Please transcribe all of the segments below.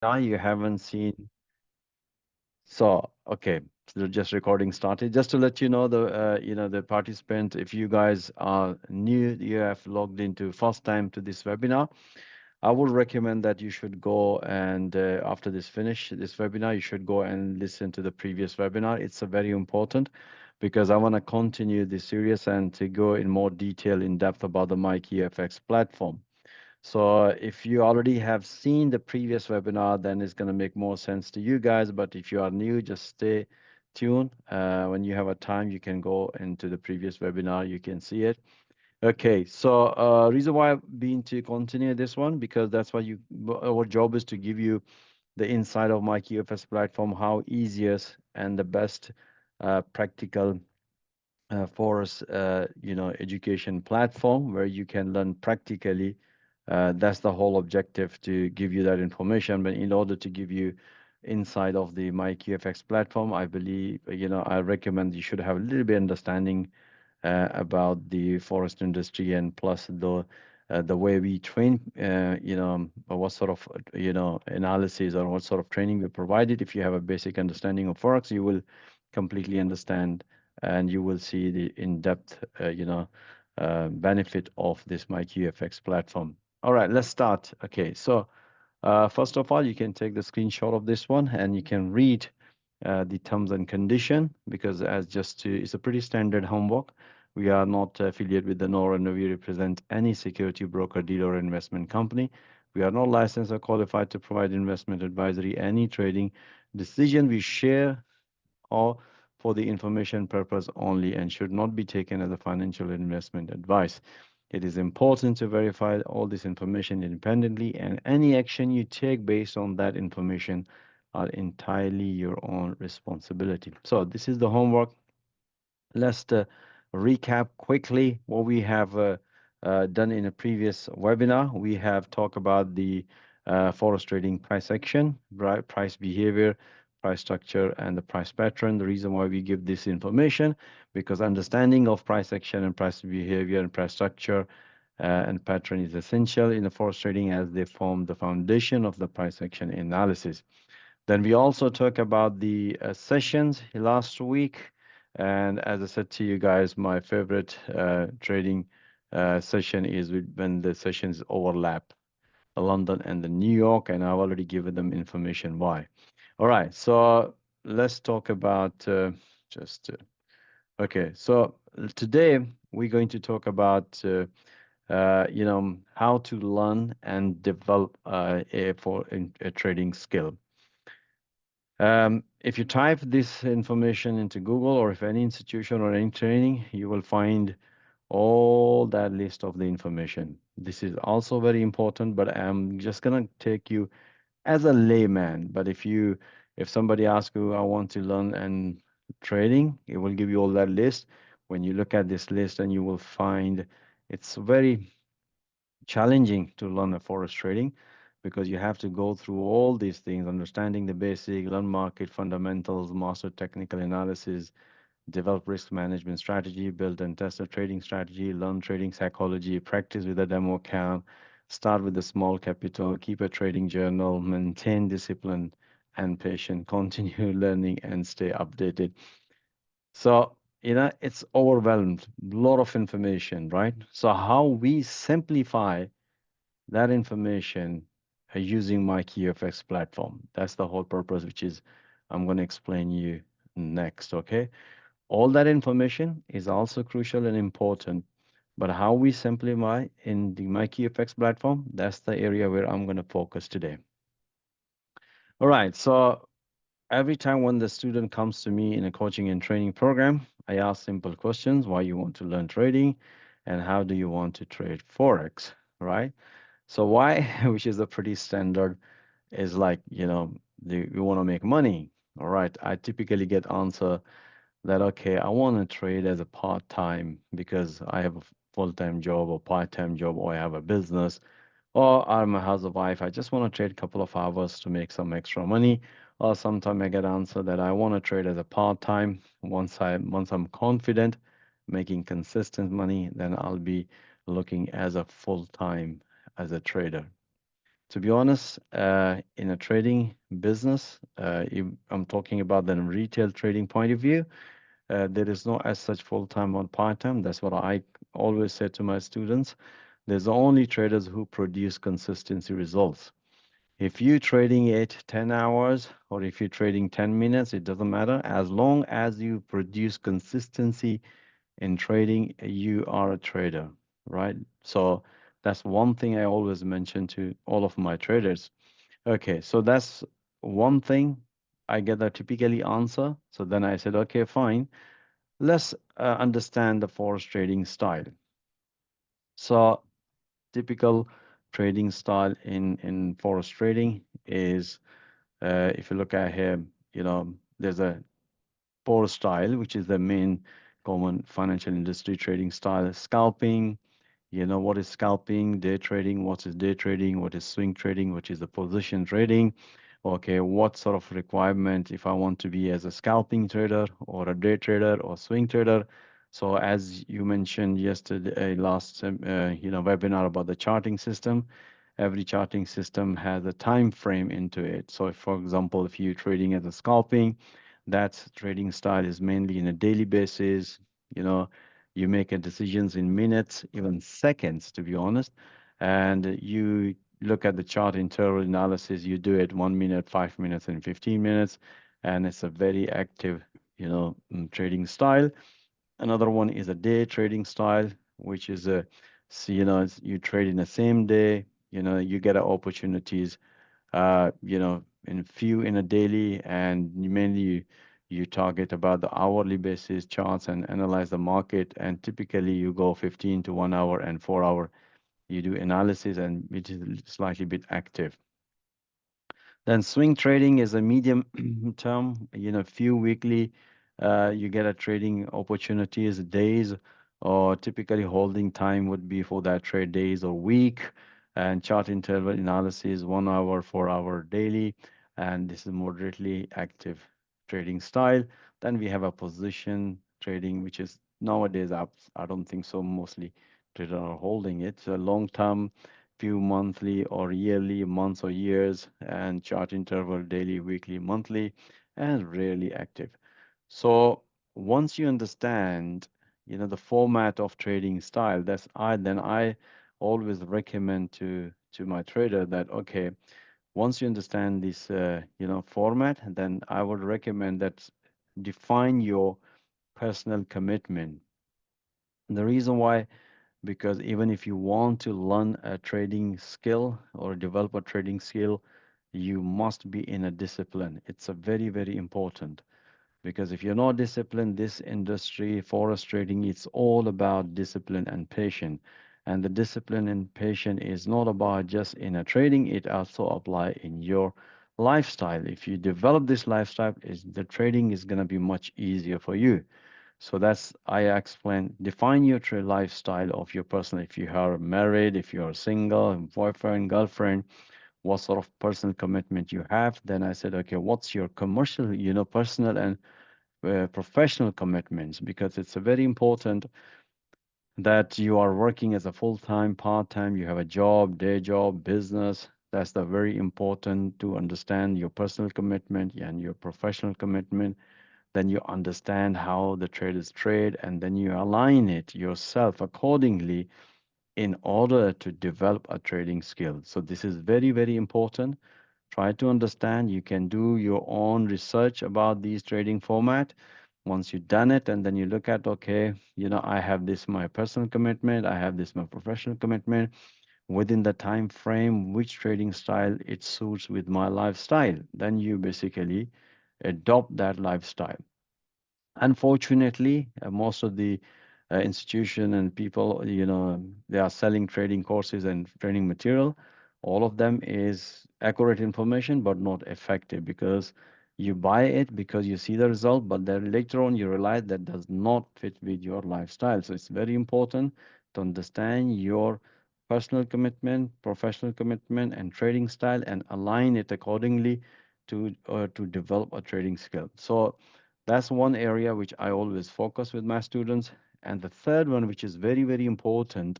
you haven't seen. So, okay, so just recording started. Just to let you know, the participant, if you guys are new, you have logged into first time to this webinar, I would recommend that you should go and after this webinar, you should go and listen to the previous webinar. It's a very important because I want to continue this series and to go in more detail in depth about the MyQFX platform. So if you already have seen the previous webinar, then it's going to make more sense to you guys. But if you are new, just stay tuned. When you have a time, you can go into the previous webinar. You can see it. Okay, so reason why I've been to continue this one, because that's what our job is to give you the inside of my QFS platform, how easiest and the best practical for us, education platform where you can learn practically. That's the whole objective to give you that information. But in order to give you inside of the MyQFX platform, I believe, I recommend you should have a little bit understanding about the forest industry and plus the way we train, what sort of, analysis or what sort of training we provided. If you have a basic understanding of Forex, you will completely understand and you will see the in-depth, benefit of this MyQFX platform. All right, let's start. Okay, so first of all, you can take the screenshot of this one and you can read the terms and condition because it's a pretty standard homework. We are not affiliated with the NOR and we represent any security broker, dealer, or investment company. We are not licensed or qualified to provide investment advisory. Any trading decision we share or for the information purpose only and should not be taken as a financial investment advice. It is important to verify all this information independently, and any action you take based on that information are entirely your own responsibility. So this is the homework. Let's recap quickly what we have done in a previous webinar. We have talked about the forex trading price action, right, price behavior, price structure, and the price pattern. The reason why we give this information, because understanding of price action and price behavior and price structure and pattern is essential in the forex trading as they form the foundation of the price action analysis. Then we also talk about the sessions last week. And as I said to you guys, my favorite trading session is when the sessions overlap, the London and the New York, and I've already given them information why. All right, so let's talk about just, okay, so today we're going to talk about, how to learn and develop a trading skill. If you type this information into Google or if any institution or any training, you will find all that list of the information. This is also very important, but I'm just gonna take you as a layman. But if somebody asks you, I want to learn and trading, it will give you all that list. When you look at this list, and you will find it's very challenging to learn a forex trading because you have to go through all these things, understanding the basic, learn market fundamentals, master technical analysis, develop risk management strategy, build and test a trading strategy, learn trading psychology, practice with a demo account, start with a small capital, keep a trading journal, maintain discipline and patience, continue learning and stay updated. So, it's overwhelmed, a lot of information, right? So how we simplify that information using my QFX platform. That's the whole purpose, which is I'm going to explain you next, okay? All that information is also crucial and important, but how we simplify in the MyQFX platform, that's the area where I'm going to focus today. All right, so every time when the student comes to me in a coaching and training program, I ask simple questions: why you want to learn trading and how do you want to trade Forex, right? So why, which is a pretty standard, is like, we want to make money. All right. I typically get answer that, okay, I want to trade as a part-time because I have a full-time job or part-time job, or I have a business, or I'm a housewife. I just want to trade a couple of hours to make some extra money. Or sometimes I get answer that I want to trade as a part-time. Once I'm confident making consistent money, then I'll be looking as a full-time as a trader. To be honest, in a trading business, if I'm talking about the retail trading point of view, there is no as such full-time or part-time. That's what I always say to my students. There's only traders who produce consistency results. If you're trading 8, 10 hours, or if you're trading 10 minutes, it doesn't matter. As long as you produce consistency in trading, you are a trader, right? So that's one thing I always mention to all of my traders. Okay, so that's one thing I get a typically answer. So then I said, okay, fine. Let's understand the forex trading style. So typical trading style in forex trading is, if you look at here, there's a forex style, which is the main common financial industry trading style. Scalping, what is scalping? Day trading, what is day trading? What is swing trading? What is the position trading? Okay, what sort of requirement if I want to be as a scalping trader or a day trader or swing trader? So as you mentioned yesterday, last webinar about the charting system, every charting system has a time frame into it. So if, for example, if you're trading as a scalping, that trading style is mainly in a daily basis. You know, you make a decisions in minutes, even seconds, to be honest, and you look at the chart interval analysis. You do it 1 minute, 5 minutes, and 15 minutes, and it's a very active, trading style. Another one is a day trading style, which is a, so, you trade in the same day. You get opportunities in few in a daily, and mainly you target about the hourly basis charts and analyze the market. And typically you go 15 to 1 hour and 4 hour. You do analysis, and it is slightly bit active. Then swing trading is a medium term, few weekly, you get a trading opportunities, days, or typically holding time would be for that trade days or week, and chart interval analysis, 1 hour, 4 hour daily, and this is moderately active trading style. Then we have a position trading, which is nowadays, I don't think so, mostly traders are holding it. So long term, few monthly or yearly, months or years, and chart interval daily, weekly, monthly, and rarely active. So once you understand, the format of trading style, then I always recommend to my trader that, okay, once you understand this format, then I would recommend that define your personal commitment. And the reason why, because even if you want to learn a trading skill or develop a trading skill, you must be in a discipline. It's a very, very important, because if you're not disciplined, this industry, forex trading, it's all about discipline and patience. And the discipline and patience is not about just in a trading, it also apply in your lifestyle. If you develop this lifestyle, is the trading is going to be much easier for you. So that's I explain. Define your true lifestyle of your person. If you are married, if you are single, boyfriend, girlfriend, what sort of personal commitment you have. Then I said, okay, what's your commercial, personal and professional commitments? Because it's a very important that you are working as a full-time, part-time, you have a job, day job, business. That's the very important to understand your personal commitment and your professional commitment. Then you understand how the traders trade, and then you align it yourself accordingly in order to develop a trading skill. So this is very, very important. Try to understand. You can do your own research about these trading format. Once you've done it, and then you look at, okay, I have this my personal commitment, I have this my professional commitment. Within the time frame, which trading style it suits with my lifestyle, then you basically adopt that lifestyle. Unfortunately, most of the institution and people, they are selling trading courses and training material. All of them is accurate information, but not effective, because you buy it because you see the result, but then later on you realize that does not fit with your lifestyle. So it's very important to understand your personal commitment, professional commitment, and trading style, and align it accordingly to develop a trading skill. So that's one area which I always focus with my students. And the third one, which is very, very important.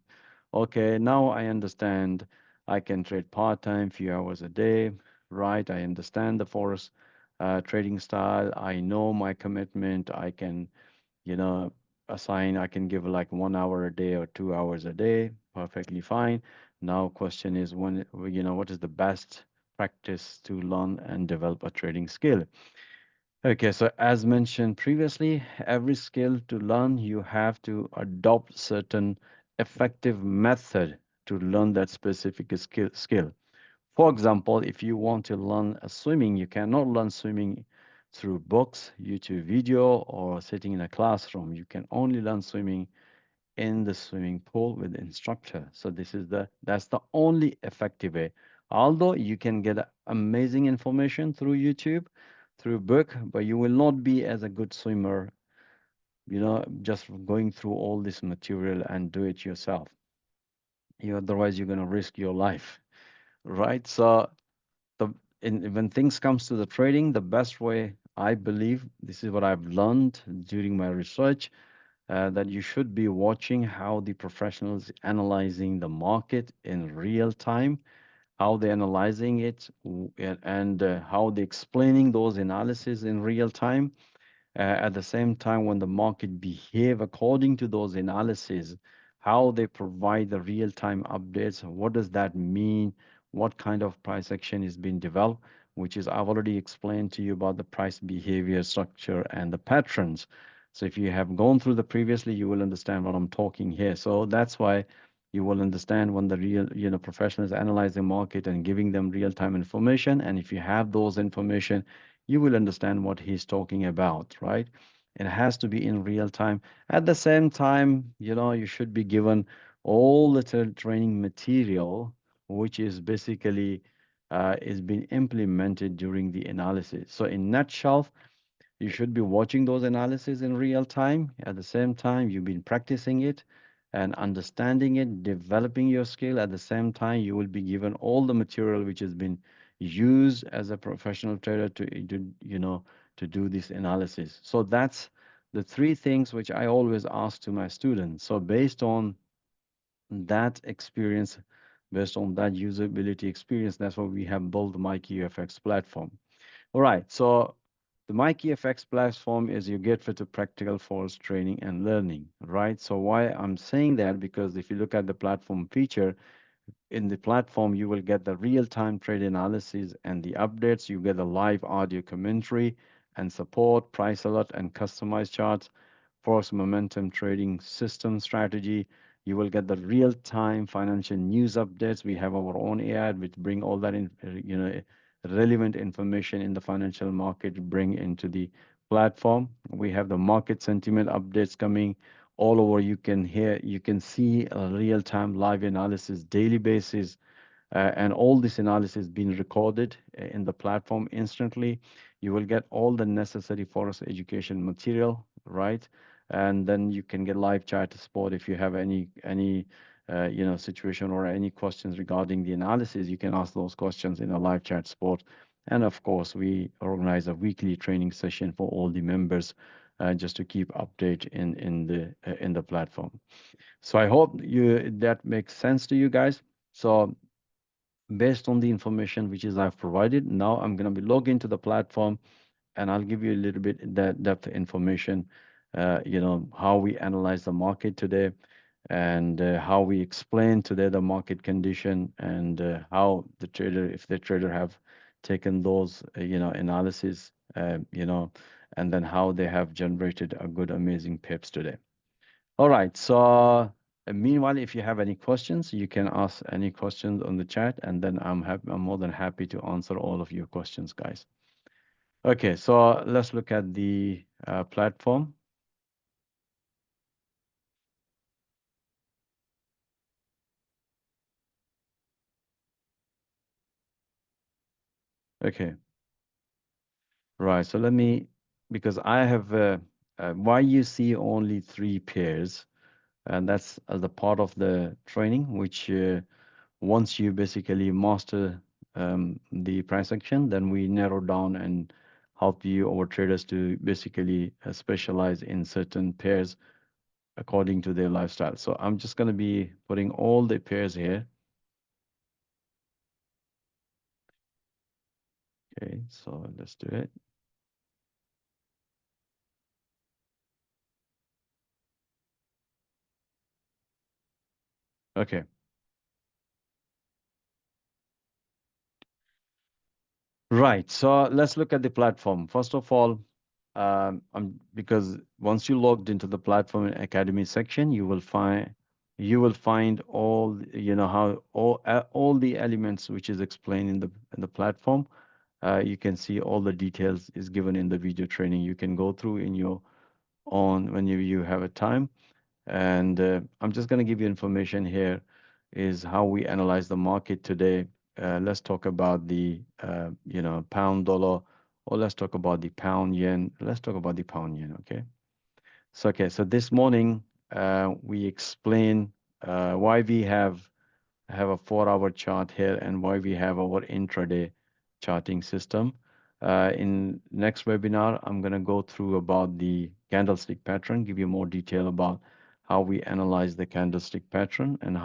Okay, now I understand. I can trade part-time, few hours a day, right? I understand the Forex trading style. I know my commitment. I can, you know, I can give like 1 hour a day or 2 hours a day, perfectly fine. Now, question is what is the best practice to learn and develop a trading skill? Okay, so as mentioned previously, every skill to learn, you have to adopt certain effective method to learn that specific skill. For example, if you want to learn swimming, you cannot learn swimming through books, YouTube video, or sitting in a classroom. You can only learn swimming in the swimming pool with the instructor. So that's the only effective way. Although you can get amazing information through YouTube, through book, but you will not be as a good swimmer, just going through all this material and do it yourself. Otherwise you're going to risk your life, right? So the when things comes to the trading, the best way, I believe, this is what I've learned during my research, that you should be watching how the professionals analyzing the market in real time, how they're analyzing it, and how they're explaining those analysis in real time. At the same time, when the market behave according to those analyses, how they provide the real-time updates, what does that mean? What kind of price action is being developed? Which is I've already explained to you about the price behavior structure and the patterns. So if you have gone through the previously, you will understand what I'm talking here. So that's why you will understand when the real, professional is analyzing market and giving them real-time information. And if you have those information, you will understand what he's talking about, right? It has to be in real time. At the same time, you should be given all the training material, which is basically is being implemented during the analysis. So in nutshell, you should be watching those analyses in real time. At the same time, you've been practicing it and understanding it, developing your skill. At the same time, you will be given all the material which has been used as a professional trader to do this analysis. So that's the three things which I always ask to my students. So based on that experience, based on that usability experience, that's what we have built the MyQFX platform. All right, so the MyKeyFX platform is your gateway to practical force training and learning, right? So why I'm saying that, because if you look at the platform feature, in the platform, you will get the real-time trade analysis and the updates. You get the live audio commentary and support, price alert, and customized charts, Forex momentum trading system strategy. You will get the real-time financial news updates. We have our own AI which bring all that relevant information in the financial market, bring into the platform. We have the market sentiment updates coming all over. You can see a real-time live analysis daily basis, and all this analysis being recorded in the platform instantly. You will get all the necessary Forex education material, right? And then you can get live chat support if you have any situation or any questions regarding the analysis. You can ask those questions in a live chat support. And of course, we organize a weekly training session for all the members, just to keep update in the platform. So I hope that makes sense to you guys. So based on the information which is I've provided, now I'm going to be log into the platform, and I'll give you a little bit that depth information, how we analyze the market today, and how we explain today the market condition, and how the trader, if the trader have taken those, analysis, and then how they have generated a good, amazing pips today. All right. So, meanwhile, if you have any questions, you can ask any questions on the chat, and then I'm more than happy to answer all of your questions, guys. Okay. So let's look at the platform. Okay. Right. So let me, because I have why you see only three pairs, and that's as a part of the training, which once you basically master the price action, then we narrow down and help you, our traders, to basically specialize in certain pairs according to their lifestyle. So I'm just going to be putting all the pairs here. Okay, so let's do it. Okay. Right. So let's look at the platform. First of all, because once you logged into the platform and academy section, you will find all how all the elements which is explained in the platform. You can see all the details is given in the video training. You can go through in your own when you have a time. And I'm just going to give you information here is how we analyze the market today. Let's talk about the pound dollar, or let's talk about the pound yen. Let's talk about the pound yen, okay? So this morning we explain why we have a 4 hour chart here and why we have our intraday charting system. In next webinar, I'm going to go through about the candlestick pattern, give you more detail about how we analyze the candlestick pattern and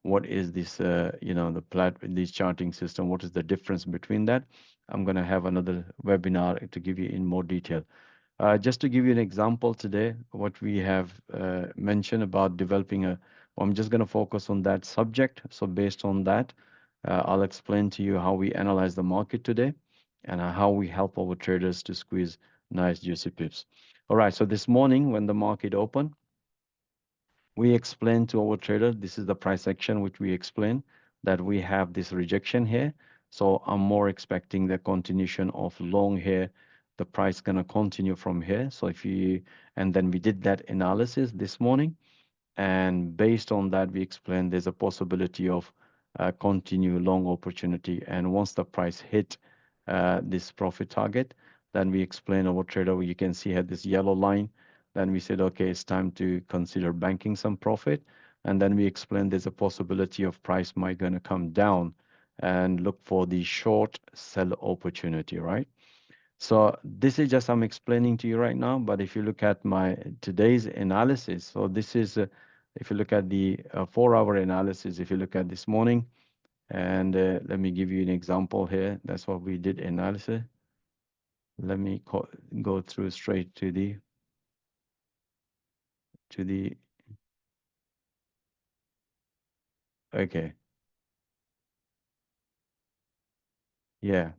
what is this, this charting system, what is the difference between that. I'm going to have another webinar to give you in more detail. Just to give you an example today, what we have mentioned about developing I'm just going to focus on that subject. So based on that, I'll explain to you how we analyze the market today and how we help our traders to squeeze nice juicy pips. All right, so this morning when the market opened, we explained to our trader, this is the price action which we explained, that we have this rejection here. So I'm more expecting the continuation of long here. The price gonna continue from here. So and then we did that analysis this morning. And based on that, we explained there's a possibility of continue long opportunity. And once the price hit this profit target, then we explain our trader. You can see here this yellow line. Then we said, okay, it's time to consider banking some profit. And then we explained there's a possibility of price might gonna come down and look for the short sell opportunity, right? So this is just I'm explaining to you right now, but if you look at my today's analysis, so this is if you look at the 4 hour analysis, if you look at this morning, and let me give you an example here. That's what we did analysis. Let me go through straight to the okay, yeah.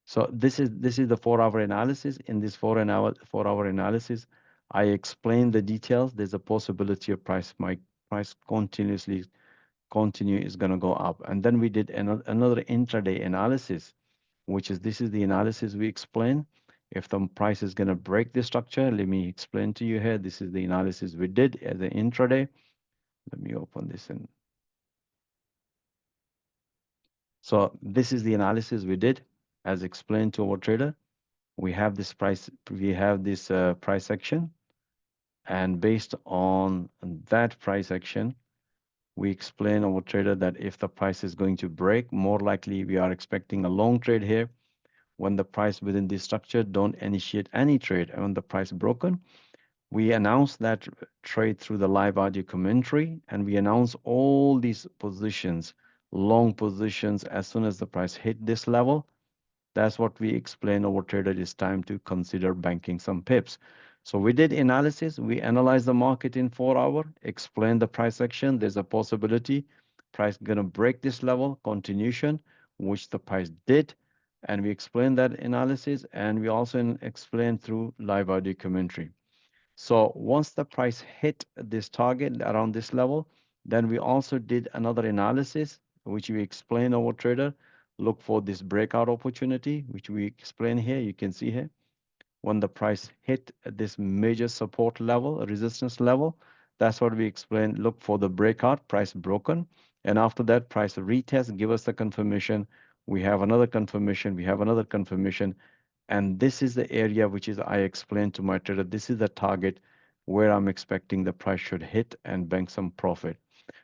So this is the 4 hour analysis. In this 4 hour analysis, I explain the details. There's a possibility of price continuously continue is going to go up. And then we did another intraday analysis, which is this is the analysis we explain. If the price is going to break the structure, let me explain to you here. This is the analysis we did as an intraday. Let me open this in. So this is the analysis we did as explained to our trader. We have this price action, and based on that price action, we explain our trader that if the price is going to break, more likely we are expecting a long trade here. When the price within this structure, don't initiate any trade. And when the price broken, we announce that trade through the live audio commentary, and we announce all these positions, long positions, as soon as the price hit this level. That's what we explain over trader. It's time to consider banking some pips. So we did analysis. We analyzed the market in 4 hour, explained the price action. There's a possibility price gonna break this level, continuation, which the price did. And we explained that analysis, and we also explained through live audio commentary. So once the price hit this target around this level, then we also did another analysis, which we explain our trader, look for this breakout opportunity, which we explain here. You can see here, when the price hit this major support level, resistance level, that's what we explain. Look for the breakout, price broken. And after that, price retest, give us the confirmation. We have another confirmation. We have another confirmation. And this is the area which is I explained to my trader. This is the target where I'm expecting the price should hit and bank some profit.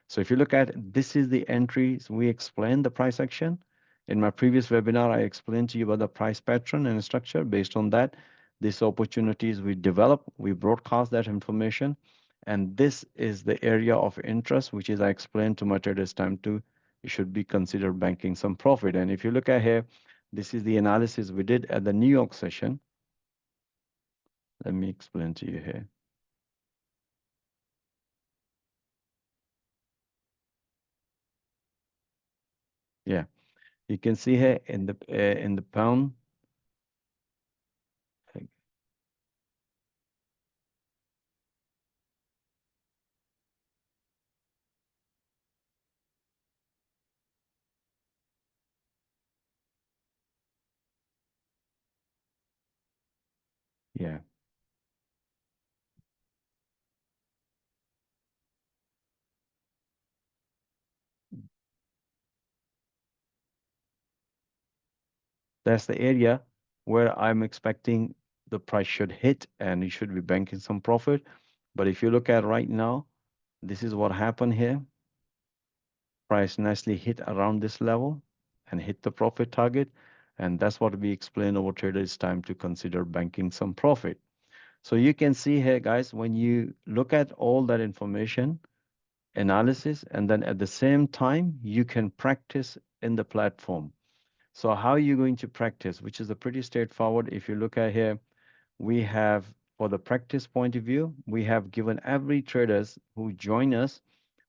So if you look at this is the entries we explained the price action. In my previous webinar, I explained to you about the price pattern and structure. Based on that, these opportunities we develop, we broadcast that information. And this is the area of interest, which is I explained to my traders time to you should be considered banking some profit. And if you look at here, this is the analysis we did at the New York session. Let me explain to you here. Yeah, you can see here in the pound. Yeah, that's the area where I'm expecting the price should hit and you should be banking some profit. But if you look at right now, this is what happened here. Price nicely hit around this level and hit the profit target. And that's what we explain over trader. It's time to consider banking some profit. So you can see here, guys, when you look at all that information, analysis, and then at the same time, you can practice in the platform. So how are you going to practice? Which is a pretty straightforward. If you look at here, we have, for the practice point of view, we have given every traders who join us,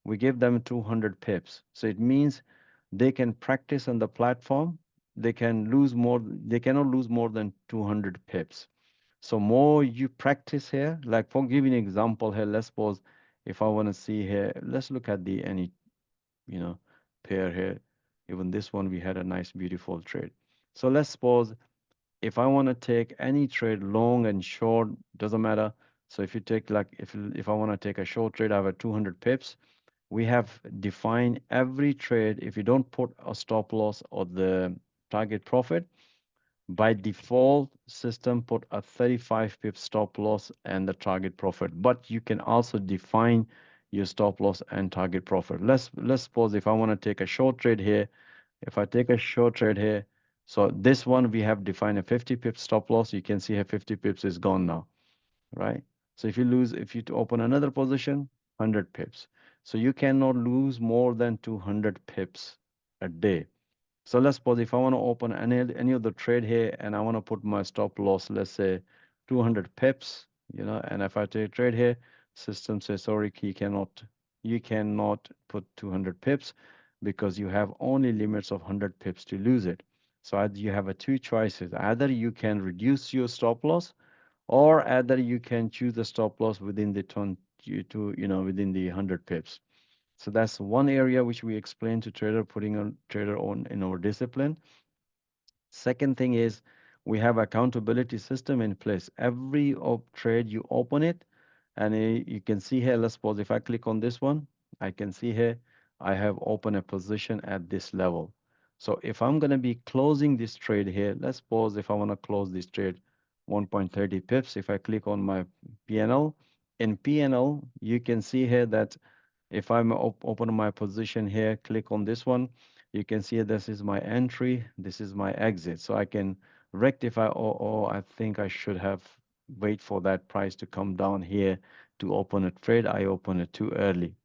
we give them 200 pips. So it means they can practice on the platform. They cannot lose more than 200 pips. So more you practice here, like for giving an example here, let's suppose if I want to see here, let's look at the any, you know, pair here. Even this one, we had a nice, beautiful trade. So let's suppose if I want to take any trade, long and short, doesn't matter. So if you take like, if I want to take a short trade, I have a 200 pips. We have defined every trade. If you don't put a stop loss or the target profit, by default, system put a 35 pip stop loss and the target profit. But you can also define your stop loss and target profit. Let's suppose if I want to take a short trade here, if I take a short trade here, so this one we have defined a 50 pip stop loss. You can see here 50 pips is gone now, right? So if you to open another position, 100 pips. So you cannot lose more than 200 pips a day. So let's suppose if I want to open any of the trade here and I want to put my stop loss, let's say 200 pips, and if I take trade here, system says, sorry, you cannot put 200 pips because you have only limits of 100 pips to lose it. So you have a two choices. Either you can reduce your stop loss or either you can choose the stop loss within the within the 100 pips. So that's one area which we explain to trader, putting on trader on in our discipline. Second thing is we have accountability system in place. Every trade you open it, and you can see here, let's suppose if I click on this one, I can see here, I have opened a position at this level. So if I'm going to be closing this trade here, let's suppose if I want to close this trade 1.30 pips, if I click on my PNL, in PNL, you can see here that if I'm open my position here, click on this one, you can see this is my entry, this is my exit. So I can rectify, I think I should have wait for that price to come down here to open a trade. I open it too early.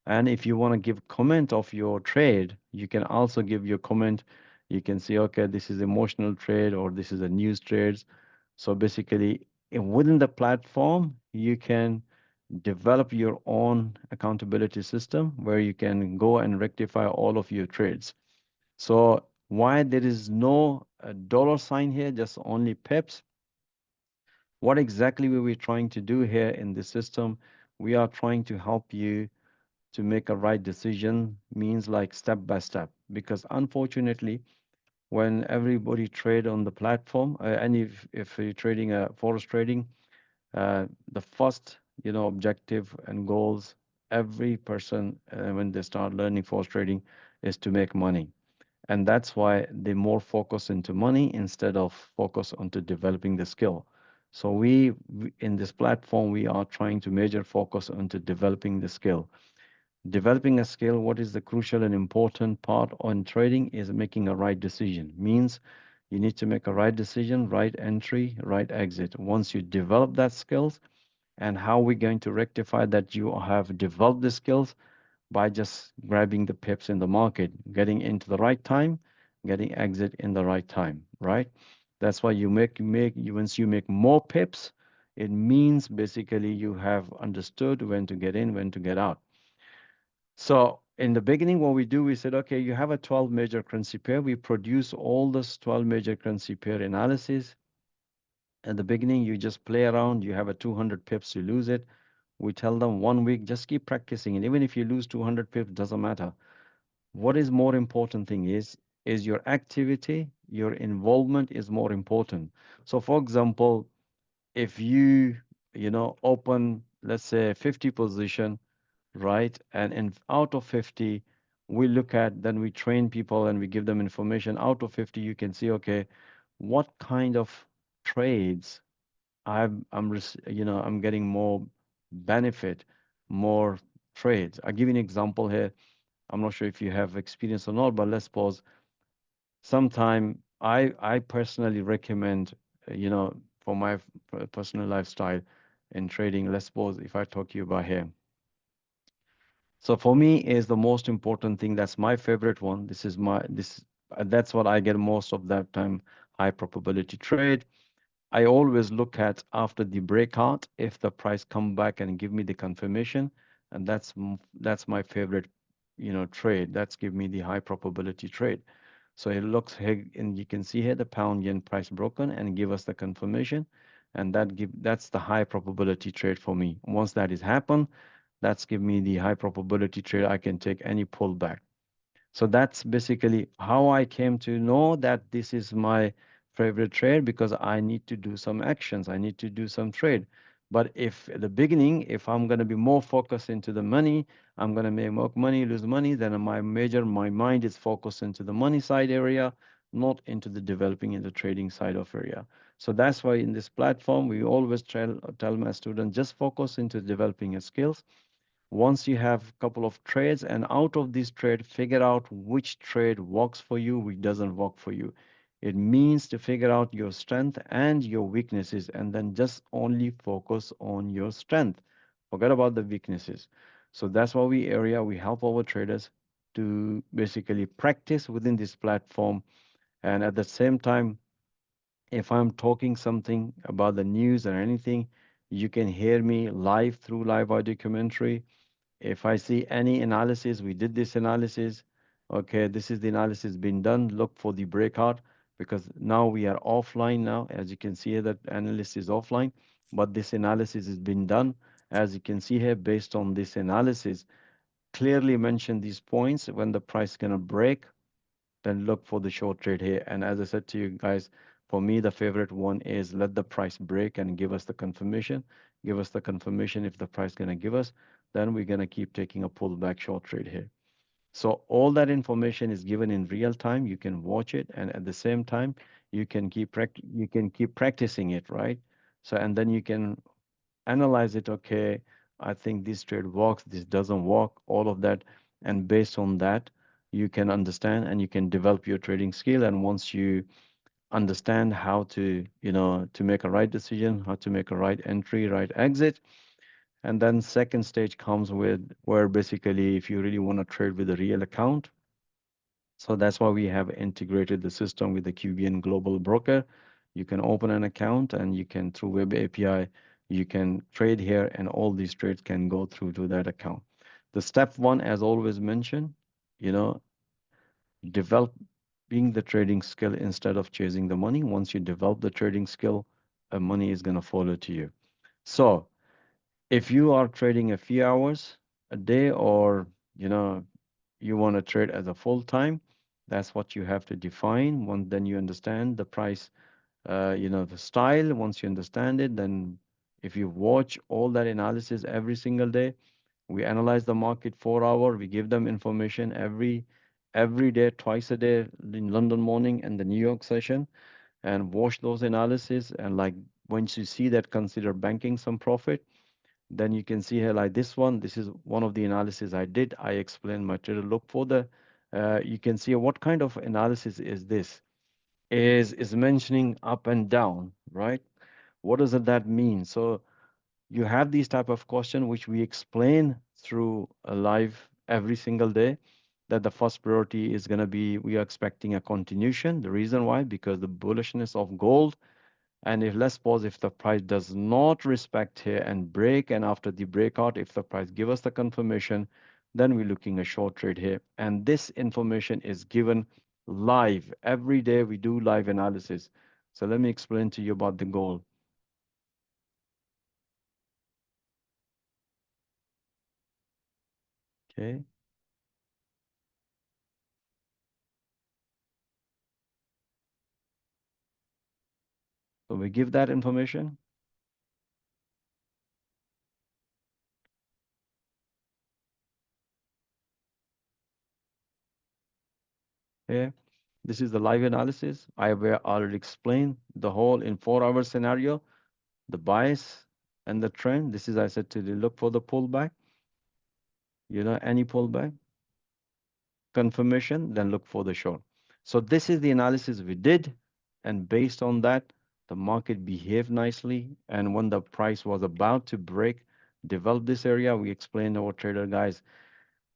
And if you want to give comment of your trade, you can also give your comment. You can say, okay, this is emotional trade or this is a news trades. So basically, within the platform, you can develop your own accountability system where you can go and rectify all of your trades. So why there is no dollar sign here, just only pips? What exactly were we trying to do here in the system? We are trying to help you to make a right decision, means like step by step. Because unfortunately, when everybody trade on the platform, and if you're trading forex trading, the first objective and goals every person when they start learning forex trading is to make money, and that's why they more focus into money instead of focus onto developing the skill. So in this platform we are trying to major focus onto developing the skill. Developing a skill, what is the crucial and important part on trading is making a right decision. Means you need to make a right decision, right entry, right exit. Once you develop that skills, and how we're going to rectify that you have developed the skills, by just grabbing the pips in the market, getting into the right time, getting exit in the right time, right? That's why once you make more pips, it means basically you have understood when to get in, when to get out. So in the beginning, what we do, we said, okay, you have a 12 major currency pair. We produce all this 12 major currency pair analysis. At the beginning, you just play around. You have a 200 pips, you lose it. We tell them 1 week, just keep practicing. And even if you lose 200 pips, doesn't matter. What is more important thing is your activity, your involvement is more important. So for example, if you open, let's say 50 position, right? And out of 50, we look at, then we train people and we give them information. Out of 50, you can see, okay, what kind of trades I'm getting more benefit, more trades. I'll give you an example here. I'm not sure if you have experience or not, but let's suppose sometime I personally recommend, for my personal lifestyle in trading, let's suppose if I talk to you about here. So for me is the most important thing. That's my favorite one. That's what I get most of that time. High probability trade. I always look at after the breakout if the price come back and give me the confirmation, and that's my favorite, trade. That's give me the high probability trade. So it looks here, and you can see here the pound yen price broken and give us the confirmation, and that's the high probability trade for me. Once that is happen, that's give me the high probability trade. I can take any pullback. So that's basically how I came to know that this is my favorite trade because I need to do some actions. I need to do some trade. But if at the beginning, if I'm going to be more focused into the money, I'm going to make more money, lose money, then my mind is focused into the money side area, not into the developing in the trading side of area. So that's why in this platform, we always tell my students, just focus into developing your skills. Once you have a couple of trades, and out of this trade, figure out which trade works for you, which doesn't work for you. It means to figure out your strength and your weaknesses, and then just only focus on your strength. Forget about the weaknesses. So that's why we help our traders to basically practice within this platform. And at the same time, if I'm talking something about the news or anything, you can hear me live through live audio commentary. If I see any analysis, we did this analysis. Okay, this is the analysis being done. Look for the breakout because now we are offline now. As you can see here, that analyst is offline, but this analysis has been done. As you can see here, based on this analysis, clearly mention these points. When the price is gonna break, then look for the short trade here. And as I said to you guys, for me, the favorite one is let the price break and give us the confirmation. Give us the confirmation if the price going to give us, then we're going to keep taking a pullback short trade here. So all that information is given in real time. You can watch it, and at the same time, you can keep practicing it, right? So and then you can analyze it. Okay, I think this trade works, this doesn't work, all of that. And based on that, you can understand and you can develop your trading skill. And once you understand how to, to make a right decision, how to make a right entry, right exit, and then second stage comes with where basically if you really want to trade with a real account, so that's why we have integrated the system with the QBN Global Broker. You can open an account and you can, through web API, you can trade here and all these trades can go through to that account. The step one, as always mentioned, you know, developing the trading skill instead of chasing the money. Once you develop the trading skill, money is going to follow to you. So if you are trading a few hours a day or, you know, you want to trade as a full time, that's what you have to define. Then you understand the price, the style. Once you understand it, then if you watch all that analysis every single day, we analyze the market 4 hour. We give them information every day, twice a day in London morning and the New York session, and watch those analysis. And like once you see that, consider banking some profit. Then you can see here like this one. This is one of the analysis I did. I explained my trader. Look for the. You can see what kind of analysis is this. Is mentioning up and down, right? What does that mean? So you have these type of question which we explain through a live every single day, that the first priority is going to be we are expecting a continuation. The reason why, because the bullishness of gold. And if let's suppose if the price does not respect here and break, and after the breakout, if the price give us the confirmation, then we're looking a short trade here. And this information is given live. Every day we do live analysis. So let me explain to you about the goal. Okay. So we give that information. Okay. This is the live analysis. I have already explained the whole in 4 hour scenario, the bias and the trend. This is, I said to you, look for the pullback, any pullback confirmation, then look for the short. So this is the analysis we did, and based on that, the market behaved nicely. And when the price was about to break, develop this area, we explained our trader guys,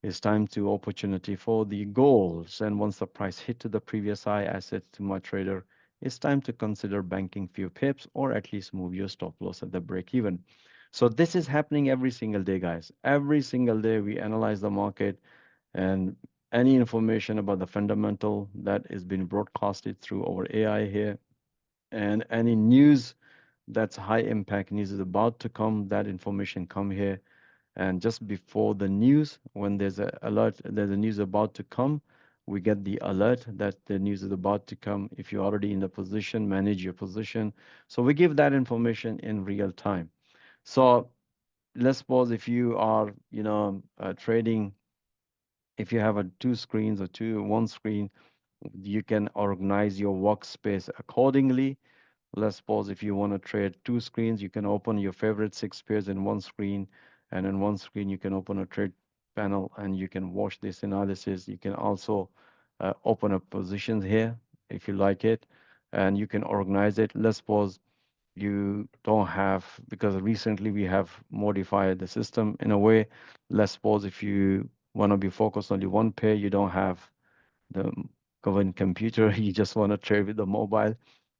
it's time to opportunity for the goals. And once the price hit to the previous high, I said to my trader, it's time to consider banking few pips or at least move your stop loss at the break even. So this is happening every single day, guys. Every single day we analyze the market, and any information about the fundamental that is being broadcasted through our AI here, and any news that's high impact news is about to come, that information come here. And just before the news, when there's a alert, there's a news about to come, we get the alert that the news is about to come. If you're already in the position, manage your position. So we give that information in real time. So let's suppose if you are, trading, if you have a two screens or one screen, you can organize your workspace accordingly. Let's suppose if you want to trade two screens, you can open your favorite six pairs in one screen, and in one screen you can open a trade panel and you can watch this analysis. You can also open up positions here if you like it, and you can organize it. Let's suppose you don't have, because recently we have modified the system in a way. Let's suppose if you want to be focused on the one pair, you don't have the government computer, you just want to trade with the mobile.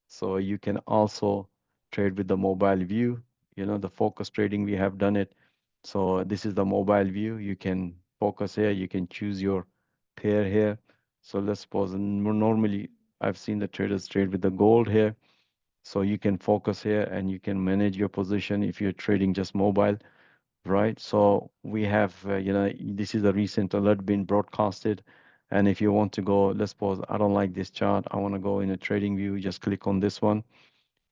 So you can also trade with the mobile view. The focus trading, we have done it. So this is the mobile view. You can focus here. You can choose your pair here. So let's suppose normally I've seen the traders trade with the gold here. So you can focus here and you can manage your position if you're trading just mobile, right? So we have, this is a recent alert being broadcasted. And if you want to go, let's suppose I don't like this chart, I want to go in a trading view, just click on this one.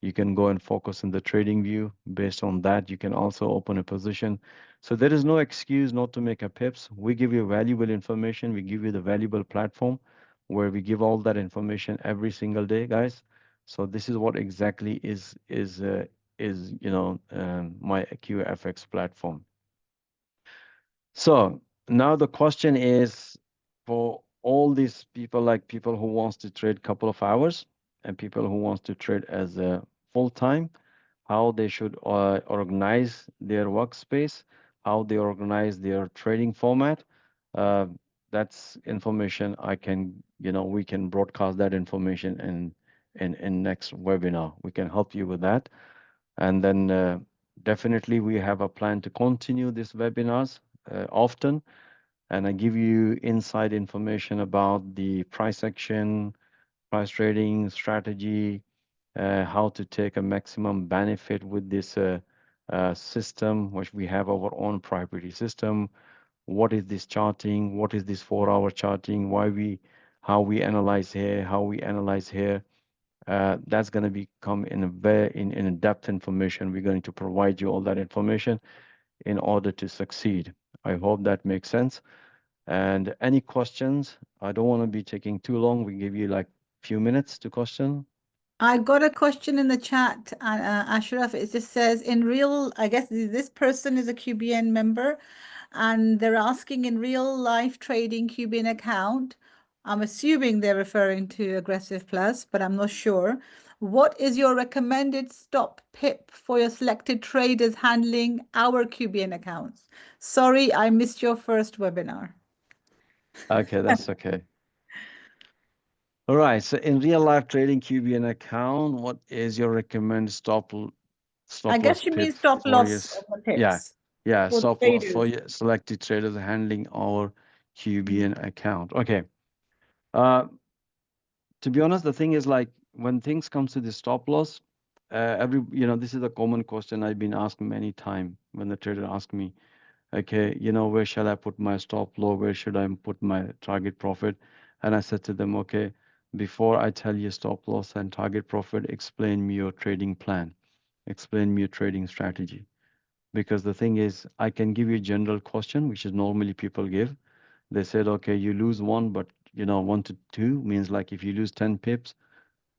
You can go and focus in the trading view. Based on that, you can also open a position. So there is no excuse not to make a pips. We give you valuable information. We give you the valuable platform where we give all that information every single day, guys. So this is what exactly is my QFX platform. So now the question is, for all these people, like people who wants to trade couple of hours and people who wants to trade as a full time, how they should organize their workspace, how they organize their trading format. Uh, that's information I can, we can broadcast that information in next webinar. We can help you with that. And then definitely we have a plan to continue these webinars often, and I give you inside information about the price action, price trading strategy, how to take a maximum benefit with this system, which we have our own proprietary system. What is this charting? What is this 4 hour charting? How we analyze here, how we analyze here. That's going to become in a very in a depth information. We're going to provide you all that information in order to succeed. I hope that makes sense. And any questions? I don't want to be taking too long. We give you like few minutes to question. I got a question in the chat, Ashraf. It just says, in real, I guess this person is a QBN member, and they're asking in real life trading QBN account. I'm assuming they're referring to Aggressive Plus, but I'm not sure. What is your recommended stop pip for your selected traders handling our QBN accounts? Sorry, I missed your first webinar. Okay, that's okay. All right. So in real life trading QBN account, what is your recommended I stop guess loss you mean pip stop for your loss of the yeah, pips yeah, for the stop loss for traders. your selected traders handling our Mm. QBN account. Okay. Uh, to be honest, the thing is like when things comes to the stop loss, this is a common question I've been asked many time when the trader asks me, okay, where shall I put my stop loss? Where should I put my target profit? And I said to them, okay, before I tell you stop loss and target profit, explain me your trading plan, explain me your trading strategy. Because the thing is, I can give you a general question, which is normally people give. They said, okay, you lose one, but 1 to 2 means like if you lose 10 pips,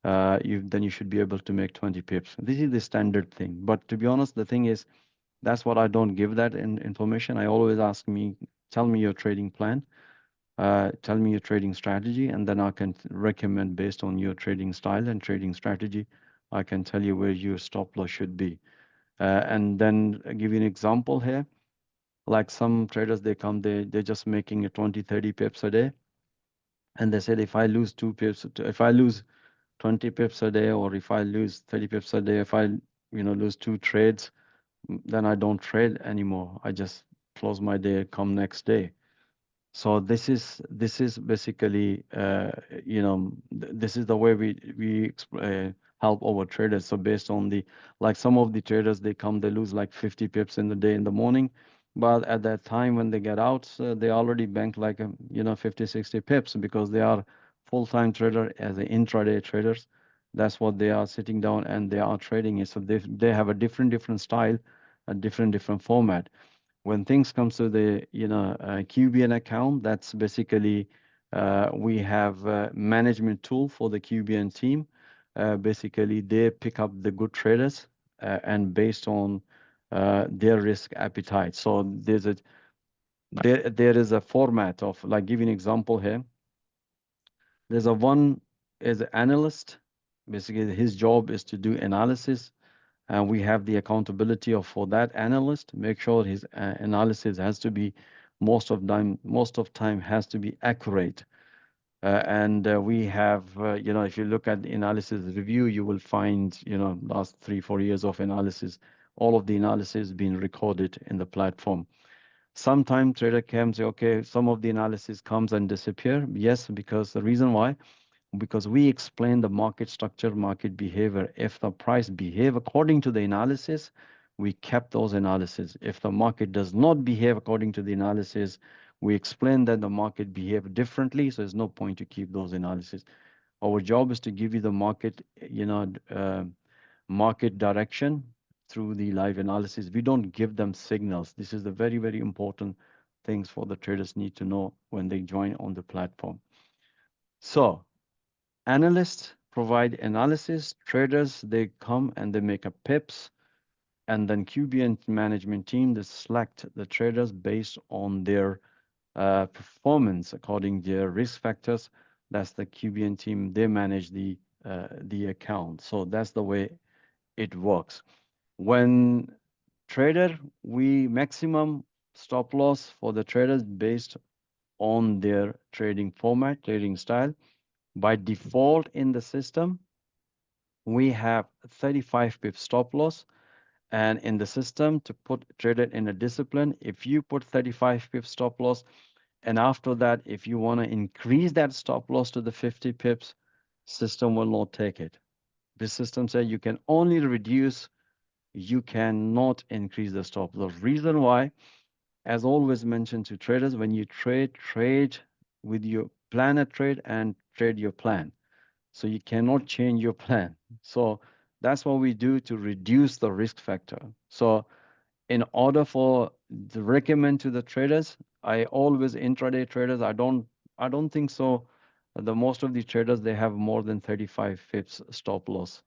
then you should be able to make 20 pips. This is the standard thing. But to be honest, the thing is, that's what I don't give that information. I always ask me, tell me your trading plan, tell me your trading strategy, and then I can recommend based on your trading style and trading strategy. I can tell you where your stop loss should be. And then I give you an example here. Like some traders, they come, they're just making a 20, 30 pips a day. And they said, if I lose 2 pips, if I lose 20 pips a day, or if I lose 30 pips a day, if I, lose 2 trades, then I don't trade anymore. I just close my day, come next day. So this is basically this is the way we help our traders. So based on the like some of the traders they come they lose like 50 pips in the day in the morning, but at that time when they get out they already bank like 50 60 pips because they are full-time trader as a intraday traders. That's what they are sitting down and they are trading it. So they have a different style, a different format. When things comes to the QBN account, that's basically we have a management tool for the QBN team. Basically, they pick up the good traders and based on their risk appetite. So there is a format of like give you an example here. There's a one is an analyst. Basically, his job is to do analysis and we have the accountability of for that analyst make sure his analysis has to be most of time has to be accurate. And we have if you look at the analysis review you will find last 3 4 years of analysis, all of the analysis being recorded in the platform. Sometimes trader can say okay, some of the analysis comes and disappear. Yes, because the reason why, because we explain the market structure, market behavior. If the price behave according to the analysis, we kept those analysis. If the market does not behave according to the analysis, we explain that the market behave differently. So there's no point to keep those analysis. Our job is to give you the market, market direction through the live analysis. We don't give them signals. This is the very important things for the traders need to know when they join on the platform. So analysts provide analysis, traders, they come and they make a pips, and then QBN management team, they select the traders based on their performance according to their risk factors. That's the QBN team, they manage the account. So that's the way it works. When trader, we maximum stop loss for the traders based on their trading format, trading style. By default in the system, we have 35 pip stop loss. And in the system to put trade it in a discipline, if you put 35 pip stop loss, and after that, if you want to increase that stop loss to the 50 pips, system will not take it. The system says you can only reduce, you cannot increase the stop loss. Reason why, as always mentioned to traders, when you trade with your plan a trade and trade your plan. So you cannot change your plan. So that's what we do to reduce the risk factor. So in order for to recommend to the traders, I always intraday traders, I don't think so. The most of the traders they have more than 35 pips stop loss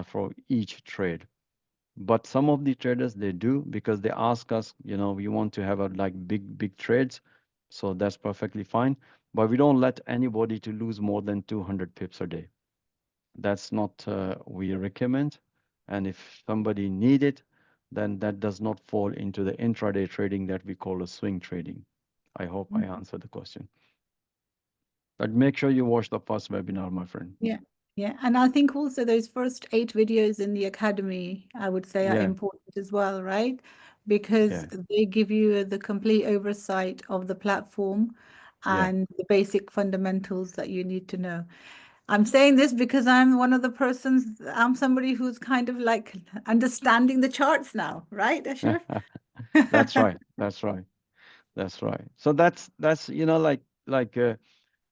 for each trade. But some of the traders they do because they ask us, we want to have a like big trades. So that's perfectly fine. But we don't let anybody to lose more than 200 pips a day. That's not we recommend. And if somebody need it, then that does not fall into the intraday trading that we call a swing trading. I hope I answered the question. But make sure you watch the first webinar, my friend. Yeah, yeah. And I think also those first 8 videos in the academy, I would say, are Yeah, important as well, right? Because yeah, they give you the complete oversight of the platform yeah. and the basic fundamentals that you need to know. I'm saying this because I'm one of the persons, I'm somebody who's kind of like understanding the charts now, right, Ashraf? That's right. That's right. That's right. So that's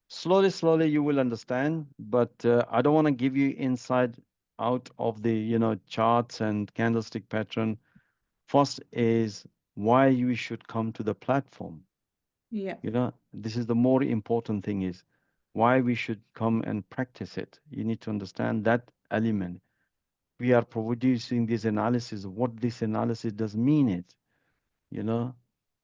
slowly, slowly you will understand. But I don't want to give you insight out of the charts and candlestick pattern. First is why you should come to the platform. Yeah. This is the more important thing is why we should come and practice it. You need to understand that element. We are producing this analysis. What this analysis does mean it, you know.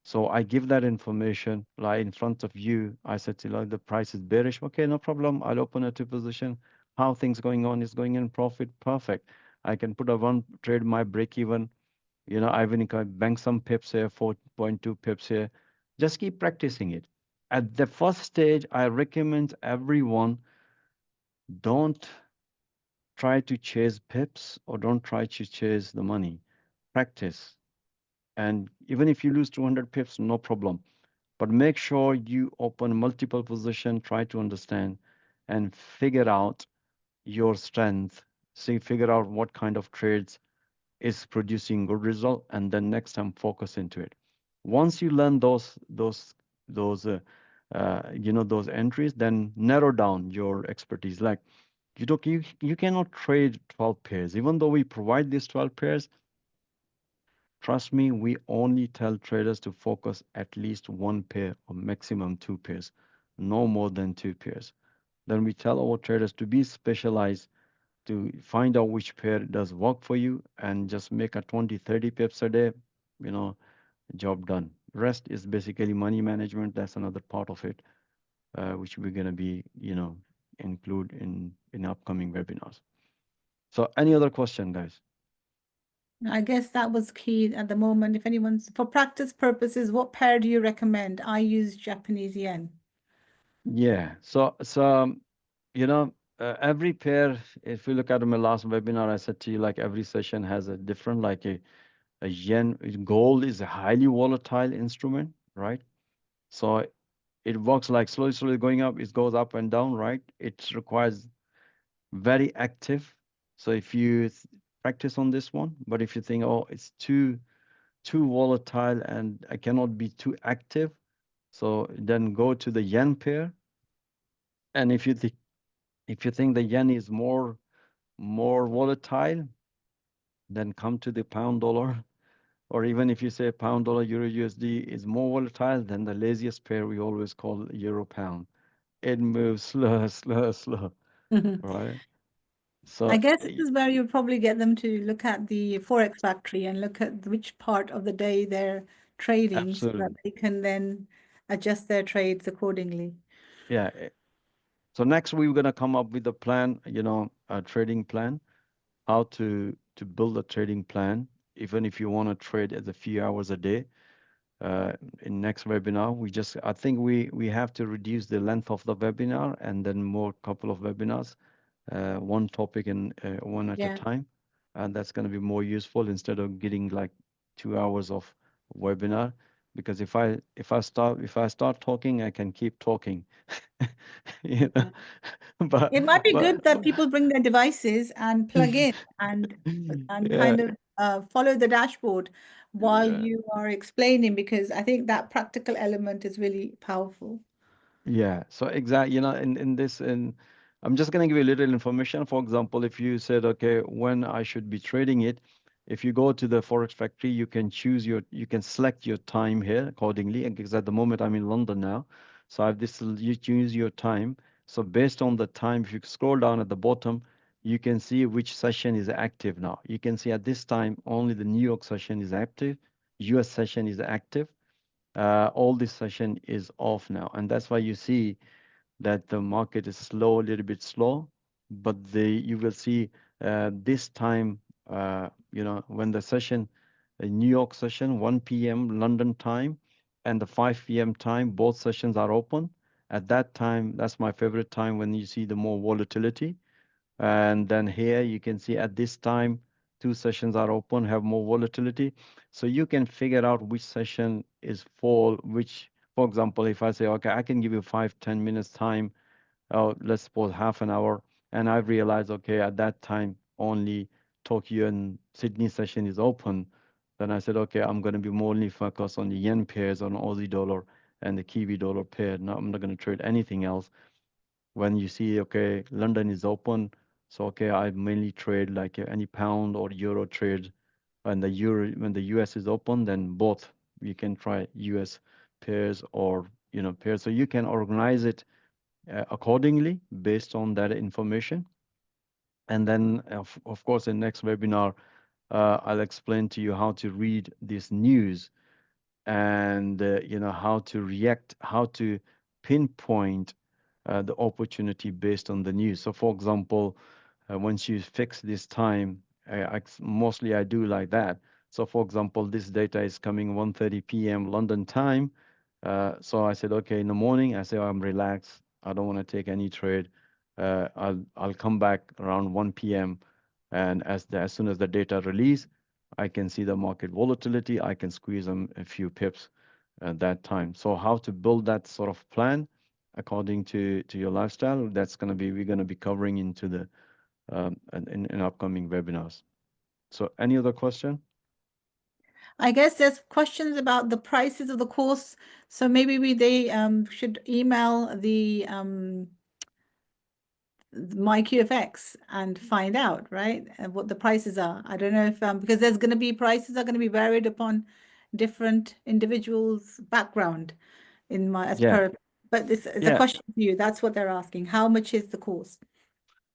So I give that information like in front of you. I said to you, like, the price is bearish. Okay, no problem. I'll open a two position. How things going on is going in profit. Perfect. I can put a one trade my break even. I even can bank some pips here, 4.2 pips here. Just keep practicing it. At the first stage, I recommend everyone don't try to chase pips or don't try to chase the money. Practice. And even if you lose 200 pips, no problem. But make sure you open multiple position, try to understand and figure out your strength. See, figure out what kind of trades is producing good result, and then next time focus into it. Once you learn those entries, then narrow down your expertise. Like you cannot trade 12 pairs, even though we provide these 12 pairs. Trust me, we only tell traders to focus at least one pair or maximum two pairs, no more than two pairs. Then we tell our traders to be specialized, to find out which pair does work for you and just make a 20, 30 pips a day, you know, job done. Rest is basically money management. That's another part of it, which we're going to be, include in upcoming webinars. So any other question, guys? I guess that was key at the moment. If anyone's for practice purposes, what pair do you recommend? I use Japanese yen. Yeah. Every pair, if you look at my last webinar, I said to you, like every session has a different, like a yen. Gold is a highly volatile instrument, right? So it works like slowly, slowly going up. It goes up and down, right? It requires very active. So if you practice on this one, but if you think, oh, it's too volatile and I cannot be too active, so then go to the yen pair. And if you think the yen is more volatile, then come to the pound dollar. Or even if you say pound dollar euro USD is more volatile, then the laziest pair we always call euro pound. It moves slow, slow, slow, right? I So guess this is where you probably get them to look at the Forex factory and look at which part of the day they're trading so that absolutely, they can then adjust their trades accordingly. yeah. So next we're gonna come up with a plan, a trading plan, how to build a trading plan, even if you want to trade as a few hours a day. In next webinar, I think we have to reduce the length of the webinar and then more couple of webinars, one topic and one at a Yeah. time, and that's going to be more useful instead of getting like 2 hours of webinar. Because if I start talking, I can keep talking, you know. But It might be but good that people bring their devices and plug in and yeah, kind of follow the dashboard while yeah. you are explaining, because I think that practical element is really powerful. Yeah, so exactly, in this, I'm just going to give you a little information. For example, if you said, okay, when I should be trading it, if you go to the Forex Factory, you can select your time here accordingly. And because at the moment I'm in London now, so I've this, you choose your time. So based on the time, if you scroll down at the bottom, you can see which session is active now. You can see at this time only the New York session is active, US session is active, all this session is off now. And that's why you see that the market is slow, a little bit slow, but you will see this time, when the session, New York session, 1 p.m. London time, and the 5 p.m. time, both sessions are open. At that time, that's my favorite time when you see the more volatility. And then here you can see at this time, two sessions are open, have more volatility. So you can figure out which session is for which, for example, if I say, okay, I can give you 5, 10 minutes time, let's suppose half an hour, and I've realized, okay, at that time only Tokyo and Sydney session is open, then I said, okay, I'm going to be more only focused on the yen pairs, on Aussie dollar and the Kiwi dollar pair. Now I'm not going to trade anything else. When you see, okay, London is open, so okay, I mainly trade like any pound or euro trade. And the euro, when the US is open, then both you can try US pairs or pairs. So you can organize it accordingly based on that information. And then, of course, in next webinar, I'll explain to you how to read this news and how to react, how to pinpoint the opportunity based on the news. So, for example, once you fix this time, mostly I do like that. So, for example, this data is coming 1:30 p.m. London time. So I said, okay, in the morning, I say, oh, I'm relaxed. I don't want to take any trade. I'll come back around 1 p.m. And as soon as the data release, I can see the market volatility. I can squeeze them a few pips at that time. So how to build that sort of plan according to your lifestyle? That's going to be we're going to be covering into the in upcoming webinars. So any other question? I guess there's questions about the prices of the course. So maybe they should email the MyQFX and find out, right, what the prices are. I don't know if because there's going to be prices are going to be varied upon different individuals' background in my as Yeah, per. But this is a yeah. question to you. That's what they're asking. How much is the course?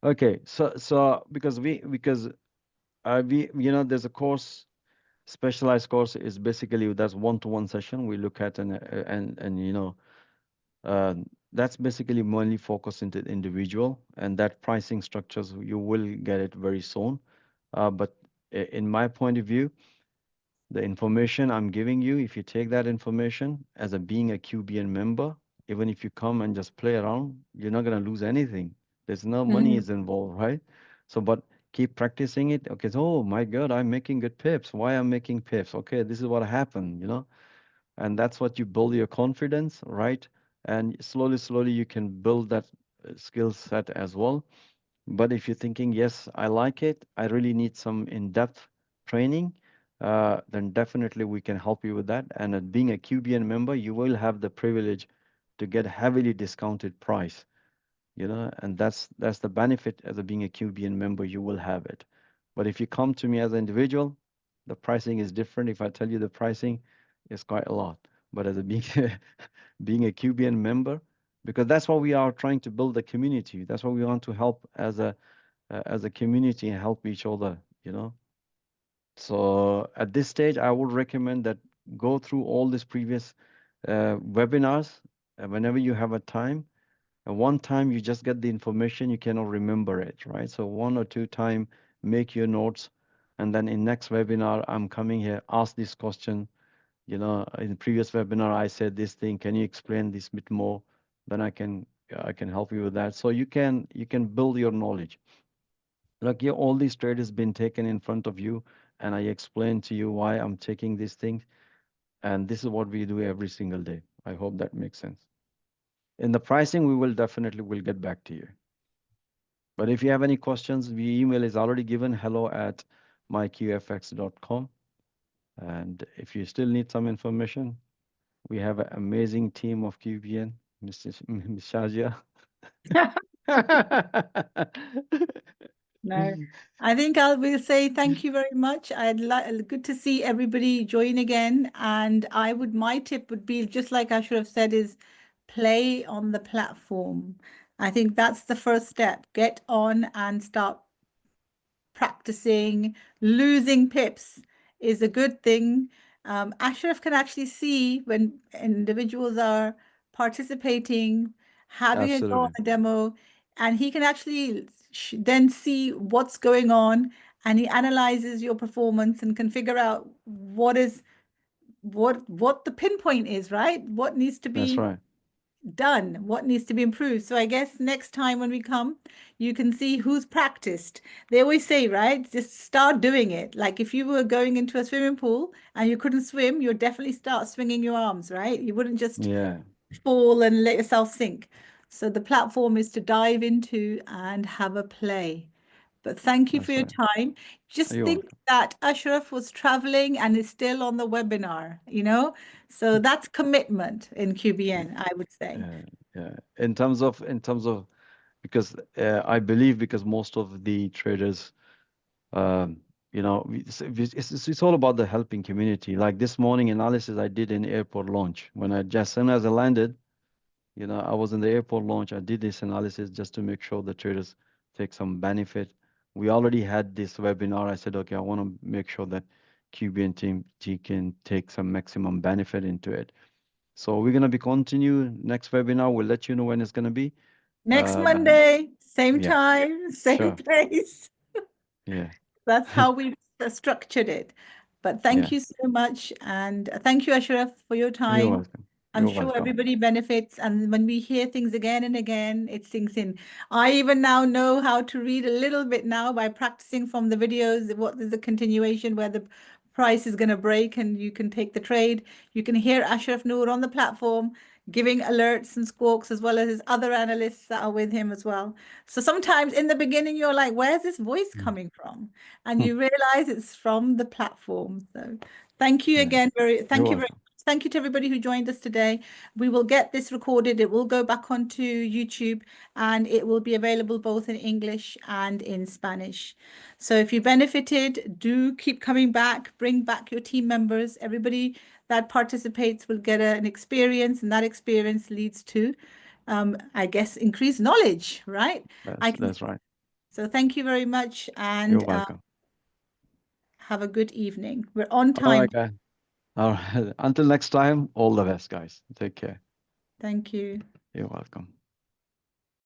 Okay. So because we there's a course, specialized course is basically that's one-to-one session we look at and uh, that's basically mainly focused into the individual, and that pricing structures you will get it very soon. But in my point of view, the information I'm giving you, if you take that information as a being a QBN member, even if you come and just play around, you're not going to lose anything. There's no money Mhm. is involved, right? So, but keep practicing it. Okay, so, oh my God, I'm making good pips. Why I'm making pips? Okay, this is what happened. And that's what you build your confidence, right? And slowly, slowly, you can build that skill set as well. But if you're thinking, yes, I like it, I really need some in-depth training, then definitely we can help you with that. And being a QBN member, you will have the privilege to get heavily discounted price, and that's the benefit as a being a QBN member, you will have it. But if you come to me as an individual, the pricing is different. If I tell you the pricing, it's quite a lot. But as a being being a QBN member, because that's what we are trying to build a community. That's what we want to help as a community and help each other. So at this stage, I would recommend that go through all these previous webinars whenever you have a time. And one time you just get the information, you cannot remember it, right? So one or two time, make your notes, and then in next webinar, I'm coming here, ask this question. In the previous webinar, I said this thing. Can you explain this bit more? Then I can help you with that. So you can build your knowledge. Like, yeah, all these trade has been taken in front of you, and I explained to you why I'm taking these things, and this is what we do every single day. I hope that makes sense. In the pricing, we will definitely will get back to you. But if you have any questions, the email is already given, hello@myqfx.com. And if you still need some information, we have an amazing team of QBN, Ms. Shazia. No, I think I will say thank you very much. I'd like good to see everybody join again. And my tip would be just like I should have said is play on the platform. I think that's the first step. Get on and start practicing. Losing pips is a good thing. Ashraf can actually see when individuals are participating, having a go on Absolutely. the demo, and he can actually then see what's going on, and he analyzes your performance and can figure out what the pinpoint is, right? What needs to That's be right. done, what needs to be improved. So I guess next time when we come, you can see who's practiced. They always say, right, just start doing it. Like if you were going into a swimming pool and you couldn't swim, you'd definitely start swinging your arms, right? You wouldn't just Yeah, fall and let yourself sink. So the platform is to dive into and have a play. But thank you for that's your right. time. Just You're think welcome. that Ashraf was traveling and is still on the webinar, you know? So that's commitment in Yeah, QBN, I would say. yeah, yeah. In terms of because I believe because most of the traders, um, it's all about the helping community. Like this morning analysis I did in airport launch when I just soon as I landed. I was in the airport launch. I did this analysis just to make sure the traders take some benefit. We already had this webinar. I said, okay, I want to make sure that QBN team can take some maximum benefit into it. So we're gonna be continue next webinar. We'll let you know when it's gonna be. Next Um, Monday, same yeah, time, same sure. place. Yeah, That's how we've structured it. But thank yeah. you so much. And thank you, Ashraf, for your You're time. welcome. I'm You're sure welcome. everybody benefits. And when we hear things again and again, it sinks in. I even now know how to read a little bit now by practicing from the videos. What is the continuation where the price is going to break and you can take the trade. You can hear Ashraf Noor on the platform giving alerts and squawks as well as his other analysts that are with him as well. So sometimes in the beginning, you're like, where's this voice Mm. coming from? And you realize it's from the platform. So thank you Yeah, again. you're Thank you very welcome. much. Thank you to everybody who joined us today. We will get this recorded. It will go back onto YouTube and it will be available both in English and in Spanish. So if you benefited, do keep coming back, bring back your team members. Everybody that participates will get an experience, and that experience leads to, I guess, increased knowledge, right? I can. That's right. So thank you very much You're and welcome. have a good evening. We're on All time. right, guys. All right. Until next time, all the best, guys. Take care. Thank you. You're welcome.